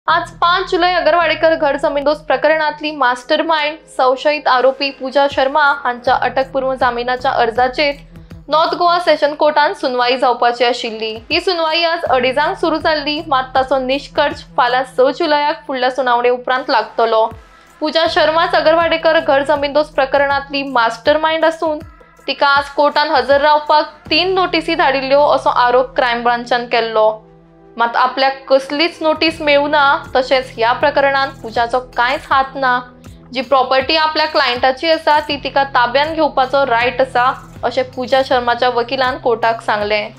आज 5 जुलै अगरवाडेकर घर जमीनदोस्त प्रकरणातली मास्टरमाइंड संशयित आरोपी पूजा शर्मा हांच्या अटकपूर्व जामिनाच्या अर्जाचेर नॉर्थ गोवा सेशन कोर्टान सुनवाई जावपाची आशिल्ली। ही सुनवाई आज 2:30 सुरू जाल्ली, मात ताचो निष्कर्ष फाल्यां 6 जुलयाक फुडल्या सुनावणे उपरांत लागतलो। पूजा शर्माच अगरवाडेकर घर जमीनदोस्त प्रकरणातली मास्टरमाइंड असून तिका आज कोर्टान हजर रावपाक 3 नोटीसी धाडिल्ल्यो असो आरोप क्रायम ब्रांचान केल्लो। मात आपल्याक कसलीच नोटीस मेळुना, तशेंच ह्या प्रकरणात पूजाचो कांयच हात ना। जी प्रॉपर्टी आपल्या क्लायंटाची आसा ती तिका ताब्यान घेवपाचो रायट आसा अशें पूजा शर्माच्या वकिलान कोर्टाक सांगलें।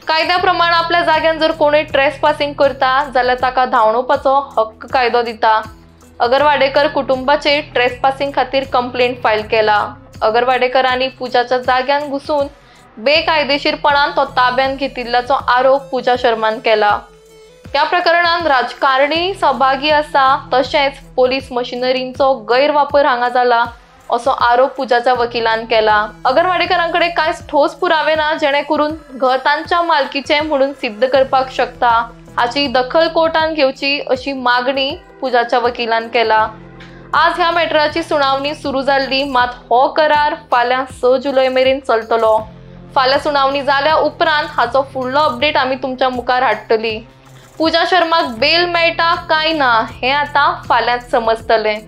कायद्या प्रमाण आपल्या जाग्यान जर कोणूय ट्रेसपासिंग करता जाल्यार ताका धांवडोवपाचो हक्क कायदो दिता। अगरवाडेकर कुटुंबाचे ट्रेसपासिंग खातीर कंप्लेंट फायल केला। अगरवाडेकरांनी पूजाच्या जाग्यान घुसून बेकायदेशीरपणान तो ताब्यान घेतिल्ल्याचो आरोप पूजा शर्मान केला। ह्या प्रकरणात राजकारणी सहभागी आसा, तशेंच पोलीस मशिनरींचो गैरवापर हांगा जाला असो आरोप पूजाच्या वकिलान केला। अगरवाडेकरांकडे कांयच ठोस पुरावे ना जेणे करून घर तांच्या मालकीचे म्हणून सिद्ध करपाक शकता। हाची दखल कोर्टान घेवची अशी मागणी पूजाच्या वकिलान केला। आज ह्या मॅटराची सुनावणी सुरू जाल्ली, मात हो करार फाल्यां 6 जुलै मेरेन चलतलो। फाल्यां सुनावणी जाल्या उपरांत हाचो फुडलो अपडेट आमी तुमच्या मुखार हाडटली। पूजा शर्माक बेल मेळटा काय ना हें आतां फाल्यांच समजतलें।